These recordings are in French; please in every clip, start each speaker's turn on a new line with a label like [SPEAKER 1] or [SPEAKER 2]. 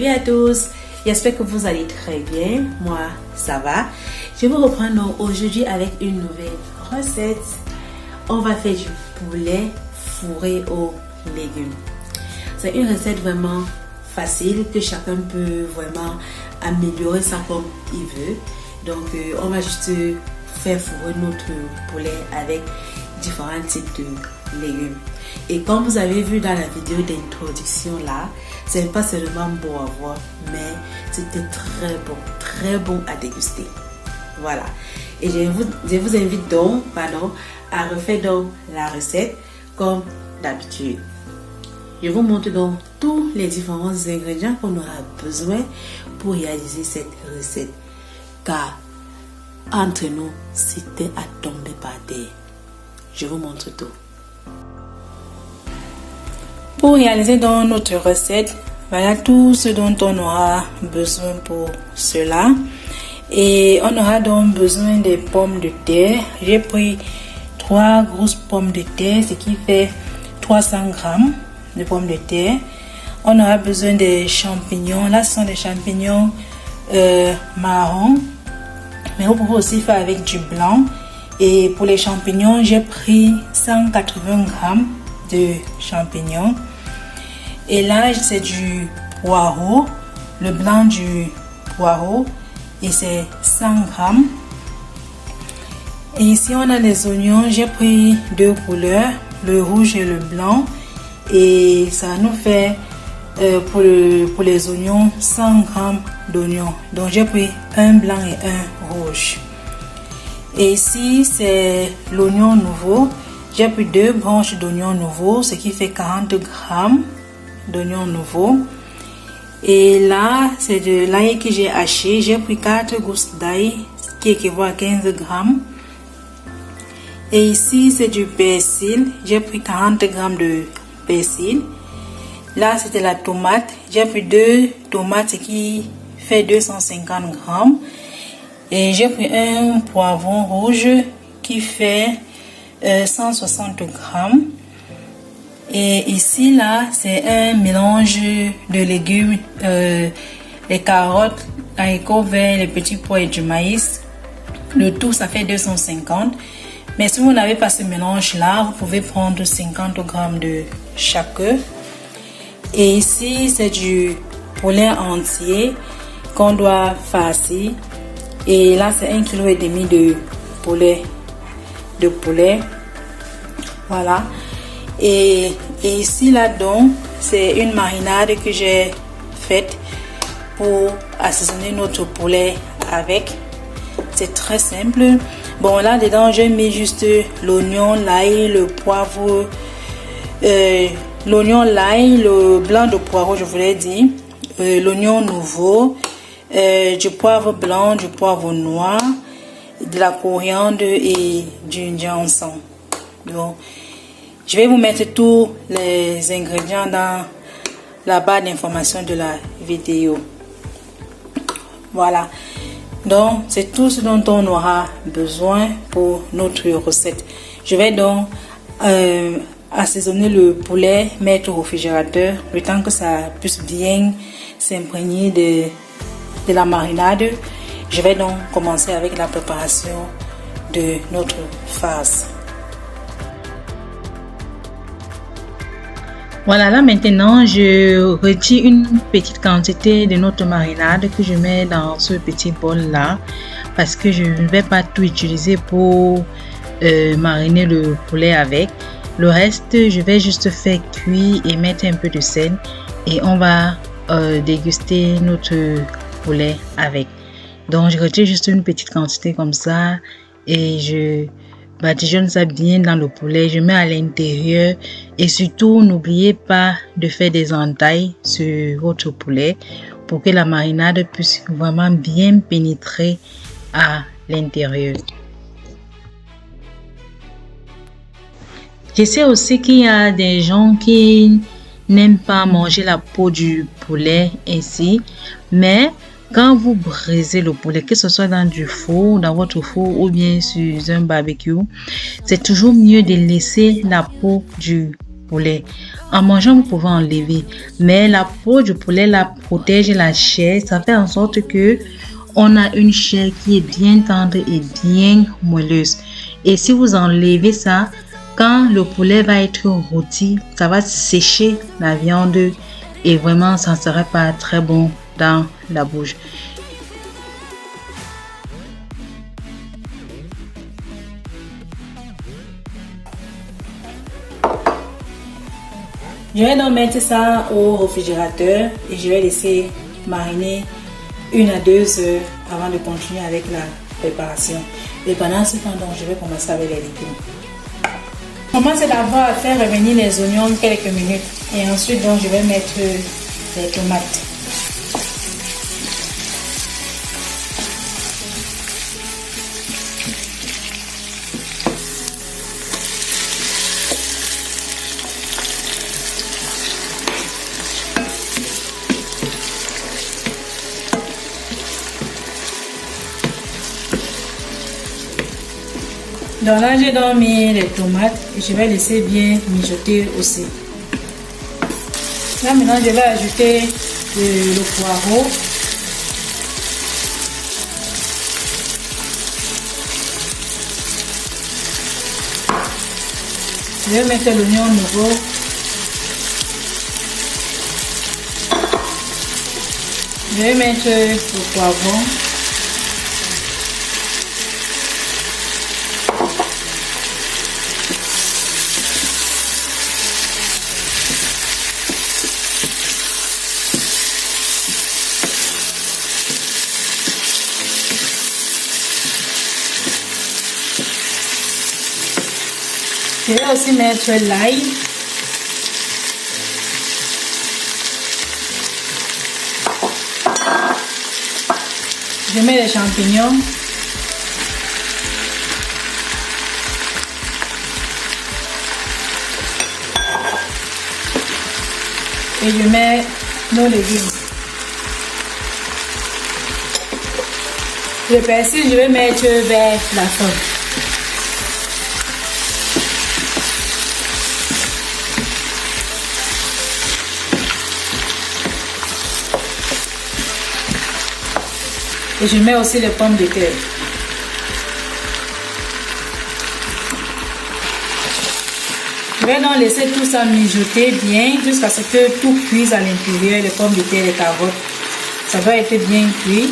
[SPEAKER 1] Salut à tous, j'espère que vous allez très bien, moi ça va. Je vous reprends donc aujourd'hui avec une nouvelle recette. On va faire du poulet fourré aux légumes. C'est une recette vraiment facile que chacun peut vraiment améliorer ça comme il veut. Donc on va juste faire fourrer notre poulet avec différents types de légumes. Et comme vous avez vu dans la vidéo d'introduction là, c'est pas seulement bon à voir, mais c'était très bon à déguster. Voilà. Et je vous invite donc, à refaire donc la recette comme d'habitude. Je vous montre donc tous les différents ingrédients qu'on aura besoin pour réaliser cette recette. Car entre nous, c'était à tomber par terre. Je vous montre tout. Pour réaliser donc notre recette, voilà tout ce dont on aura besoin pour cela. Et on aura donc besoin des pommes de terre. J'ai pris 3 grosses pommes de terre, ce qui fait 300 grammes de pommes de terre. On aura besoin des champignons. Là, ce sont des champignons marrons. Mais vous pouvez aussi faire avec du blanc. Et pour les champignons, j'ai pris 180 grammes de champignons. Et là, c'est du poireau, le blanc du poireau, et c'est 100 grammes. Et ici, on a les oignons. J'ai pris 2 couleurs, le rouge et le blanc. Et ça nous fait, pour les oignons, 100 grammes d'oignons. Donc, j'ai pris un blanc et un rouge. Et ici, c'est l'oignon nouveau. J'ai pris 2 branches d'oignon nouveau, ce qui fait 40 grammes d'oignon nouveau. Et là, c'est de l'ail que j'ai haché. J'ai pris 4 gousses d'ail, qui équivaut à 15 grammes. Et ici, c'est du persil. J'ai pris 40 grammes de persil. Là, c'était la tomate. J'ai pris 2 tomates, ce qui fait 250 grammes. Et j'ai pris un poivron rouge qui fait 160 grammes. Et ici, là, c'est un mélange de légumes, les carottes, haricots verts, les petits pois et du maïs. Le tout, ça fait 250. Mais si vous n'avez pas ce mélange-là, vous pouvez prendre 50 grammes de chaque. Et ici, c'est du poulet entier qu'on doit farcir. Et là, c'est 1,5 kg de poulet. Voilà. Et ici, là-dedans, c'est une marinade que j'ai faite pour assaisonner notre poulet avec. C'est très simple. Bon, là-dedans, j'ai mis juste l'oignon, l'ail, le poivre, l'oignon, l'ail, le blanc de poireau, je voulais dire, l'oignon nouveau, du poivre blanc, du poivre noir, de la coriandre et du gingembre. Donc, je vais vous mettre tous les ingrédients dans la barre d'information de la vidéo. Voilà. Donc, c'est tout ce dont on aura besoin pour notre recette. Je vais donc assaisonner le poulet, mettre au réfrigérateur, le temps que ça puisse bien s'imprégner de la marinade. Je vais donc commencer avec la préparation de notre farce. Voilà, là maintenant, je retire une petite quantité de notre marinade que je mets dans ce petit bol-là parce que je ne vais pas tout utiliser pour mariner le poulet avec. Le reste, je vais juste faire cuire et mettre un peu de sel et on va déguster notre poulet avec. Donc, je retire juste une petite quantité comme ça et je badigeonne ça bien dans le poulet, je mets à l'intérieur et surtout n'oubliez pas de faire des entailles sur votre poulet pour que la marinade puisse vraiment bien pénétrer à l'intérieur. Je sais aussi qu'il y a des gens qui n'aiment pas manger la peau du poulet ainsi, mais quand vous brisez le poulet, que ce soit dans du four, dans votre four ou bien sur un barbecue, c'est toujours mieux de laisser la peau du poulet. En mangeant, vous pouvez enlever. Mais la peau du poulet la protège la chair. Ça fait en sorte que on a une chair qui est bien tendre et bien moelleuse. Et si vous enlevez ça, quand le poulet va être rôti, ça va sécher la viande et vraiment ça ne serait pas très bon dans la bouche. Je vais donc mettre ça au réfrigérateur et je vais laisser mariner 1 à 2 heures avant de continuer avec la préparation. Et pendant ce temps, donc, je vais commencer avec les légumes. Je commence d'abord à faire revenir les oignons quelques minutes et ensuite donc, je vais mettre les tomates. Donc là, j'ai donc mis les tomates et je vais laisser bien mijoter aussi. Là, maintenant, je vais ajouter le poireau. Je vais mettre l'oignon nouveau. Je vais mettre le poivron. Je vais aussi mettre l'ail. Je mets les champignons. Et je mets nos légumes. Le persil, je vais mettre vers la fin. Et je mets aussi les pommes de terre. Je vais donc laisser tout ça mijoter bien jusqu'à ce que tout cuise à l'intérieur, les pommes de terre, les carottes. Ça doit être bien cuit.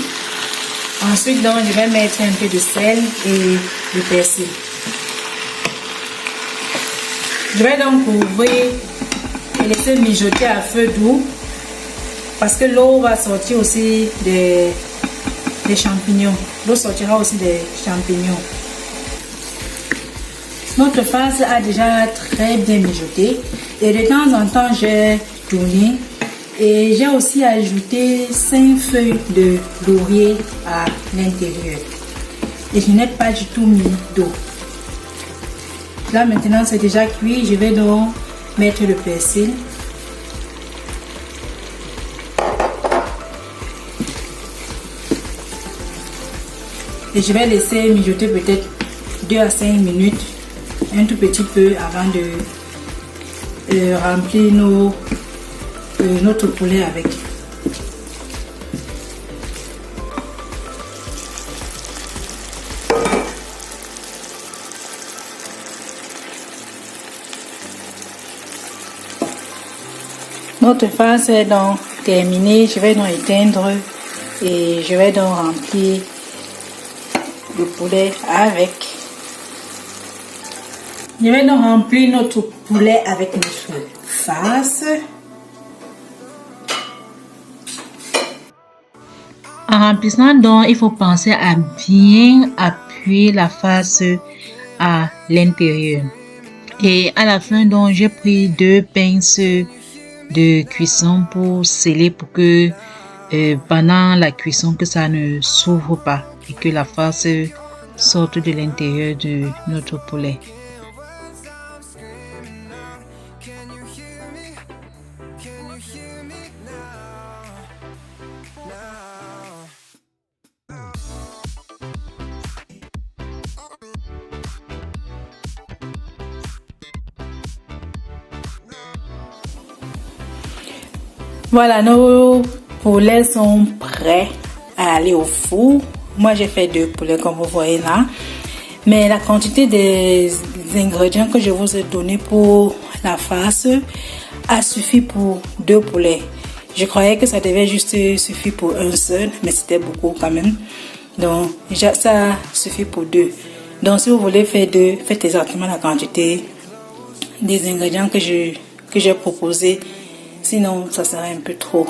[SPEAKER 1] Ensuite, donc, je vais mettre un peu de sel et du persil. Je vais donc couvrir et laisser mijoter à feu doux parce que l'eau va sortir aussi des champignons. L'eau sortira aussi des champignons. Notre farce a déjà très bien mijoté et de temps en temps j'ai tourné et j'ai aussi ajouté 5 feuilles de laurier à l'intérieur et je n'ai pas du tout mis d'eau. Là maintenant c'est déjà cuit, je vais donc mettre le persil. Et je vais laisser mijoter peut-être 2 à 5 minutes, un tout petit peu avant de remplir notre poulet avec. Notre farce est donc terminée, je vais donc éteindre et je vais donc remplir le poulet avec. Je vais donc remplir notre poulet avec notre farce. En remplissant donc, il faut penser à bien appuyer la farce à l'intérieur. Et à la fin donc, j'ai pris 2 pinces de cuisson pour sceller pour que pendant la cuisson que ça ne s'ouvre pas et que la farce sorte de l'intérieur de notre poulet. Voilà, nos poulets sont prêts à aller au four. Moi, j'ai fait 2 poulets comme vous voyez là. Mais la quantité des ingrédients que je vous ai donné pour la farce a suffi pour 2 poulets. Je croyais que ça devait juste suffire pour un seul, mais c'était beaucoup quand même. Donc, ça suffit pour 2. Donc, si vous voulez faire 2, faites exactement la quantité des ingrédients que j'ai proposé. Sinon, ça serait un peu trop.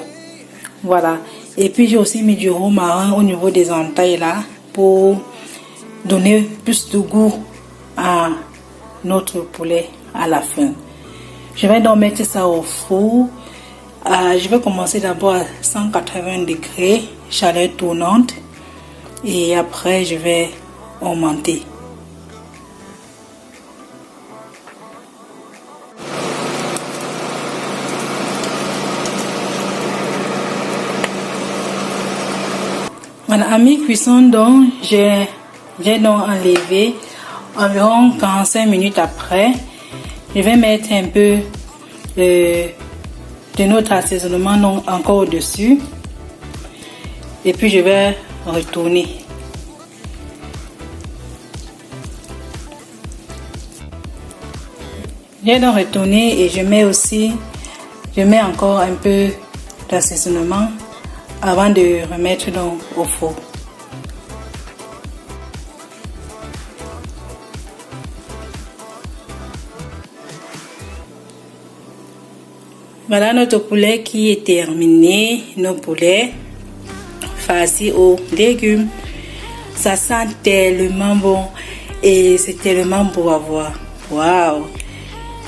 [SPEAKER 1] Voilà. Et puis, j'ai aussi mis du romarin au niveau des entailles là pour donner plus de goût à notre poulet à la fin. Je vais donc mettre ça au four. Je vais commencer d'abord à 180 degrés, chaleur tournante. Et après, je vais augmenter. Voilà, à mi-cuisson, donc, j'ai donc enlevé environ 45 minutes après. Je vais mettre un peu de notre assaisonnement donc, encore au-dessus. Et puis, je vais retourner. J'ai donc retourné et je mets encore un peu d'assaisonnement avant de remettre donc au four. Voilà notre poulet qui est terminé, nos poulets farcis aux légumes. Ça sent tellement bon et c'est tellement beau à voir. Waouh!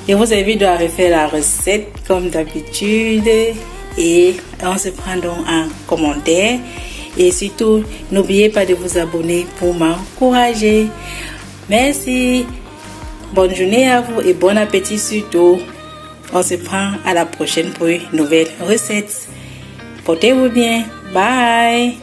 [SPEAKER 1] Je vous invite à refaire la recette comme d'habitude et on se prend donc en commentaire. Et surtout, n'oubliez pas de vous abonner pour m'encourager. Merci. Bonne journée à vous et bon appétit surtout. On se prend à la prochaine pour une nouvelle recette. Portez-vous bien. Bye.